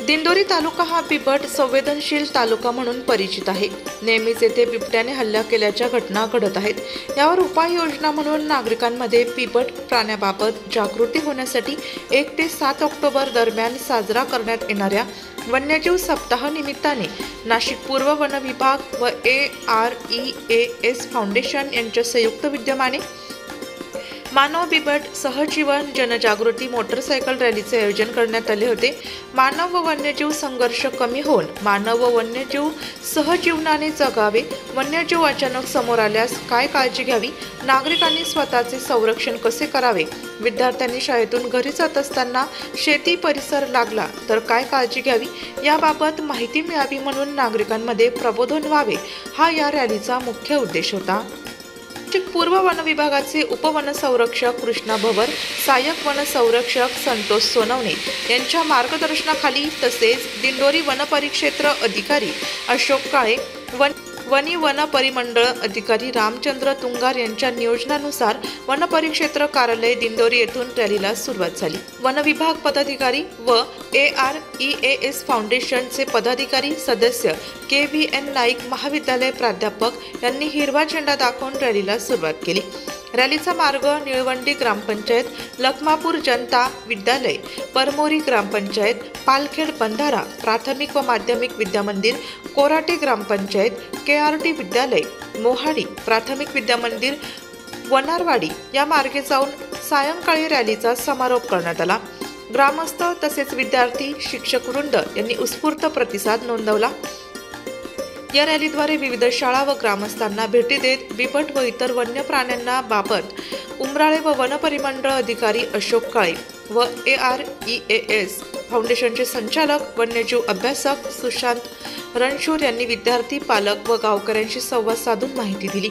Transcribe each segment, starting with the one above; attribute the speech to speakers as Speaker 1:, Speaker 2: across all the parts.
Speaker 1: दिंडोरी तालुका हा बिबट संवेदनशील तालुका म्हणून परिचित आहे। नेहमीच येथे बिबट्याने हल्ला केल्याच्या घटना घडत आहेत। यावर उपाययोजना म्हणून नागरिकांमध्ये बिबट प्राण्याबाबत जागृती होण्यासाठी 1 ते 7 ऑक्टोबर दरम्यान साजरा करण्यात येणाऱ्या वन्यजीव सप्ताह निमित्ताने नाशिक पूर्व वन विभाग व AREAS फाउंडेशन यांच्या संयुक्त विद्यमाने मानव बिबट सहजीवन जनजागृती मोटरसायकल रॅलीचे आयोजन करण्यात आले होते। मानव व वन्यजीव संघर्ष कमी होऊन मानव व वन्यजीव सहजीवनाने जगावे, वन्यजीव अचानक समोर आल्यास काय काळजी घ्यावी, नागरिकांनी स्वतःचे संरक्षण कसे करावे, विद्यार्थ्यांनी शाळेतून घरी जात असताना शेती परिसर लागला तर काय काळजी घ्यावी याबाबत माहिती मिळावी म्हणून नागरिकांमध्ये प्रबोधन व्हावे हा या रॅलीचा मुख्य उद्देश होता। पूर्व वन विभागाचे उपवन संरक्षक कृष्णा भवर, सहाय्यक वन संरक्षक संतोष सोनवणे यांच्या मार्गदर्शनाखाली तसेच दिंडोरी वन परिक्षेत्र अधिकारी अशोक काळे, वनी वन परिमंडळ अधिकारी रामचंद्र तुंगार यांच्या नियोजनानुसार वन परिक्षेत्र कार्यालय दिंडोरी येथून रॅलीला सुरुवात झाली। वन विभाग पदाधिकारी व AREAS फाउंडेशनचे पदाधिकारी सदस्य KVN नाईक महाविद्यालय प्राध्यापक यांनी हिरवा झेंडा दाखवून रॅलीला सुरुवात केली। रॅलीचा मार्ग निळवंडी ग्रामपंचायत, लखमापूर जनता विद्यालय, परमोरी ग्रामपंचायत, पालखेड बंधारा प्राथमिक व माध्यमिक विद्यामंदिर, कोराटे ग्रामपंचायत, KRT विद्यालय, मोहाडी प्राथमिक विद्यामंदिर, वनारवाडी या मार्गे जाऊन सायंकाळी रॅलीचा समारोप करण्यात आला। ग्रामस्थ तसेच विद्यार्थी, शिक्षक वृंद यांनी उत्स्फूर्त प्रतिसाद नोंदवला। या रॅलीद्वारे विविध शाळा व ग्रामस्थांना भेटी देत बिबट व इतर वन्य प्राण्यांना बाबत उमराळे व वन परिमंडळ अधिकारी अशोक काळे व AREAS फाउंडेशनचे संचालक वन्यजीव अभ्यासक सुशांत रणशूर यांनी विद्यार्थी, पालक व गावकऱ्यांशी संवाद साधून माहिती दिली।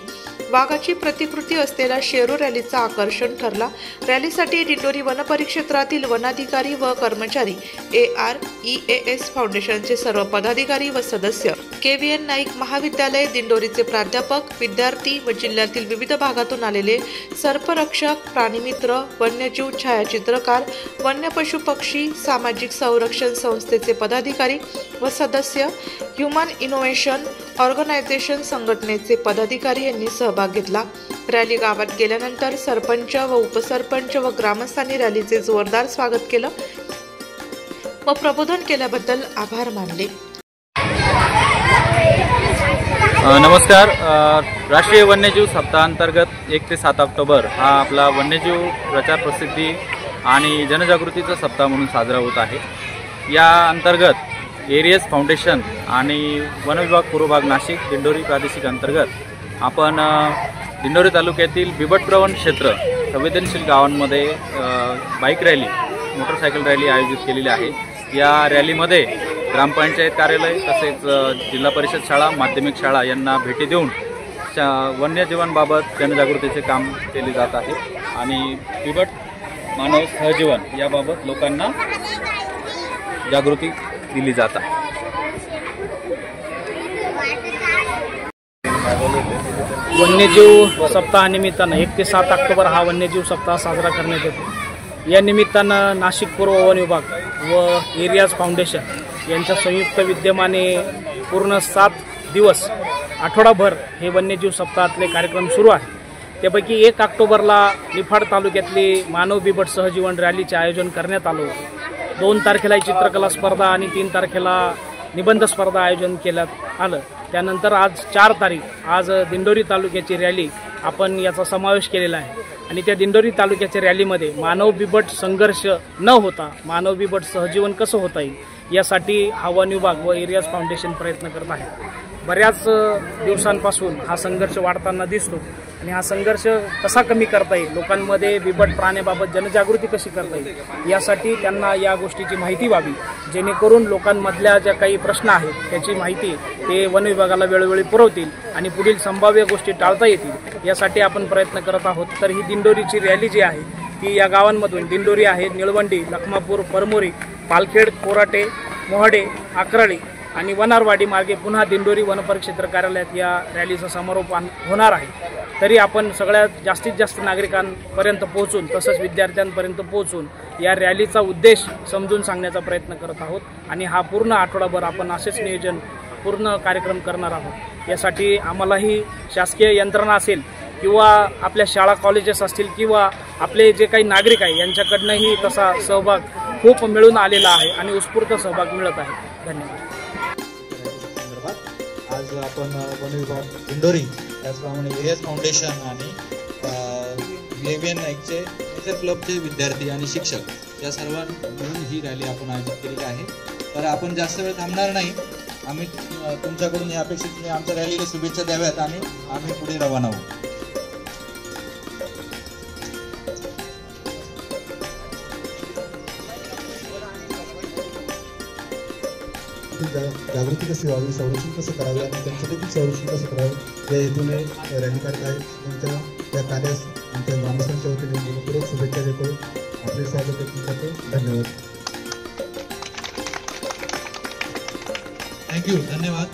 Speaker 1: वाघाची प्रतिकृती असलेला शेरू रॅलीचा आकर्षण ठरला। रॅलीसाठी दिंडोरी वन परिक्षेत्रातील वनाधिकारी व कर्मचारी, AREAS फाउंडेशनचे सर्व पदाधिकारी व सदस्य, KVN नाईक महाविद्यालय दिंडोरीचे प्राध्यापक, विद्यार्थी व जिल्ह्यातील विविध भागातून आलेले सर्परक्षक, प्राणीमित्र, वन्यजीव छायाचित्रकार, वन्य पशु पक्षी सामाजिक संरक्षण संस्थेचे पदाधिकारी व सदस्य, ह्युमन इनोव्हेशन ऑर्गनायझेशन संघटनेचे पदाधिकारी यांनी सहभाग घेतला। रॅली गावात गेल्यानंतर सरपंच व उपसरपंच व ग्रामस्थांनी रॅलीचे जोरदार स्वागत केलं व प्रबोधन केल्याबद्दल आभार मानले।
Speaker 2: नमस्कार। राष्ट्रीय वन्यजीव सप्ताहांतर्गत 1 ते 7 ऑक्टोबर हा आपला वन्यजीव प्रचार प्रसिद्धी आणि जनजागृतीचा सप्ताह म्हणून साजरा होत आहे। या अंतर्गत AREAS फाउंडेशन आणि वन विभाग पूर्व भाग नाशिक दिंडोरी प्रादेशिक अंतर्गत आपण दिंडोरी तालुक्यातील बिबटप्रवण क्षेत्र संवेदनशील गावांमध्ये बाईक रॅली, मोटरसायकल रॅली आयोजित केलेली आहे। या रॅलीमध्ये ग्रामपंचायत कार्यालय तसेच जिल्हा परिषद शाळा, माध्यमिक शाळा यांना भेटी देऊन वन्यजीवांबाबत जनजागृतीचे काम केले जात आहे आणि बिबट मानव सहजीवन याबाबत लोकांना जागृती दिली जात आहे।
Speaker 3: वन्यजीव सप्ताहानिमित्तानं 1 ते 7 ऑक्टोबर हा वन्यजीव सप्ताह साजरा करण्यात येतो। या निमित्तानं नाशिक पूर्व वन विभाग व AREAS फाउंडेशन यांच्या संयुक्त विद्यमाने पूर्ण 7 दिवस आठवडाभर हे वन्यजीव सप्ताहातले कार्यक्रम सुरू आहे। त्यापैकी 1 ऑक्टोबरला निफाड तालुक्यातली मानव बिबट सहजीवन रॅलीचे आयोजन करण्यात आलं होतं। 2 तारखेला चित्रकला स्पर्धा आणि 3 तारखेला निबंध स्पर्धा आयोजन करण्यात आलं। त्यानंतर आज 4 तारीख आज दिंडोरी तालुक्याची रॅली आपण याचा समावेश केलेला आहे आणि त्या दिंडोरी तालुक्याच्या रॅलीमध्ये मानव बिबट संघर्ष न होता मानव बिबट सहजीवन कसं होता येईल यासाठी हा वन विभाग व AREAS फाउंडेशन प्रयत्न करत आहे। बऱ्याच दिवसांपासून हा संघर्ष वाढताना दिसतो आणि हा संघर्ष कसा कमी करता येईल, लोकांमध्ये बिबट प्राण्याबाबत जनजागृती कशी करता येईल यासाठी त्यांना या गोष्टीची माहिती व्हावी, जेणेकरून लोकांमधल्या ज्या काही प्रश्न आहेत त्याची माहिती ते वन विभागाला वेळोवेळी पुरवतील आणि पुढील संभाव्य गोष्टी टाळता येतील यासाठी आपण प्रयत्न करत आहोत। तर ही दिंडोरीची रॅली जी आहे ती या गावांमधून दिंडोरी आहे, निळवंडी, लखमापूर, परमोरी, पालखेड, कोराटे, मोहाडे, अक्राळी आणि वनारवाडी मार्गे पुन्हा दिंडोरी वनपरिक्षेत्र कार्यालयात या रॅलीचं समारोप होणार आहे। तरी आपण सगळ्यात जास्तीत जास्त नागरिकांपर्यंत पोहोचून तसंच विद्यार्थ्यांपर्यंत पोहोचून या रॅलीचा उद्देश समजून सांगण्याचा प्रयत्न करत आहोत आणि हा पूर्ण आठवडाभर आपण असेच नियोजन पूर्ण कार्यक्रम करणार आहोत। यासाठी आम्हालाही शासकीय यंत्रणा असेल किंवा आपल्या शाळा कॉलेजेस असतील किंवा आपले जे काही नागरिक आहे यांच्याकडनंही तसा सहभाग खूप मिळून आलेला आहे आणि उत्स्फूर्त सहभाग मिळत आहे। धन्यवाद।
Speaker 4: आज आपण वन विभाग दिंडोरी त्याचप्रमाणे एरियाज फाउंडेशन आणि VAVN नाईकचे नेचर क्लबचे विद्यार्थी आणि शिक्षक या सर्वांना मिळून ही रॅली आपण आयोजित केलेली आहे। तर आपण जास्त वेळ थांबणार नाही, आम्ही तुमच्याकडून या अपेक्षित आमच्या रॅलीला शुभेच्छा द्याव्यात आणि आम्ही पुढे रवाना होऊ।
Speaker 5: जागृती कशी व्हावी, संरक्षण कसं करावे आणि त्यांचं देखील संरक्षण कसं करावं या हेतूने रॅली काढत आहे। त्यांच्या त्या कार्यास आमच्या ग्रामस्थांच्या वतीने मनपूर्वक शुभेच्छा देतो, आपले स्वागत करतो। धन्यवाद।
Speaker 4: थँक्यू, धन्यवाद।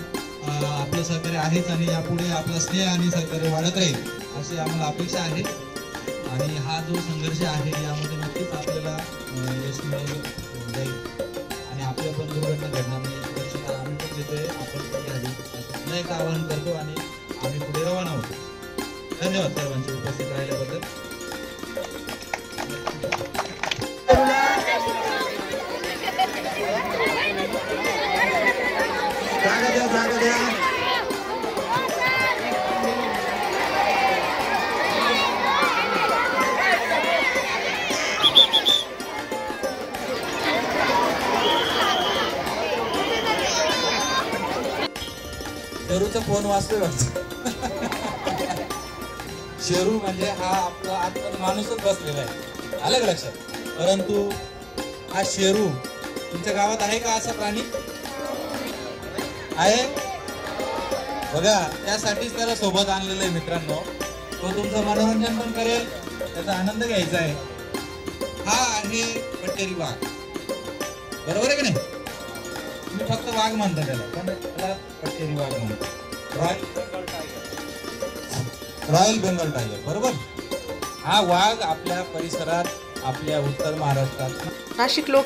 Speaker 4: आपलं सहकार्य आहेच आणि यापुढे आपला स्नेह आणि सहकार्य वाढत राहील अशी आम्हाला अपेक्षा आहे आणि हा जो संघर्ष आहे यामध्ये नक्कीच आपल्याला यश मिळवलं जाईल आणि आपल्या पण दुर्घटना घडणार नाही याची दक्षता आम्ही पण घेतोय, आपण पण घ्यावी असं पुन्हा एक आवाहन करतो आणि आम्ही पुढे रवाना होतो। धन्यवाद सर्वांचे उपस्थित राहिल्याबद्दल। जागा द्या। शेरूचा फोन वाचतोय वाटतं। शेरू म्हणजे हा आपला आतमध्ये माणूसच बसलेला आहे, आलं का लक्षात? परंतु हा शेरू तुमच्या गावात आहे का असा प्राणी? आहे बघा, त्यासाठीच त्याला सोबत आणलेलं आहे मित्रांनो। तो तुमचं मनोरंजन पण करेल, त्याचा आनंद घ्यायचा आहे। हा आहे पट्टेरी वाघ, बरोबर आहे की नाही? तुम्ही फक्त वाघ म्हणता त्याला, पण त्याला पट्टेरी वाघ म्हणतात। रॉयल बेंगॉल टायगर, बरोबर? हा वाघ आपल्या परिसरात, आपल्या उत्तर महाराष्ट्रात
Speaker 1: नाशिक लोक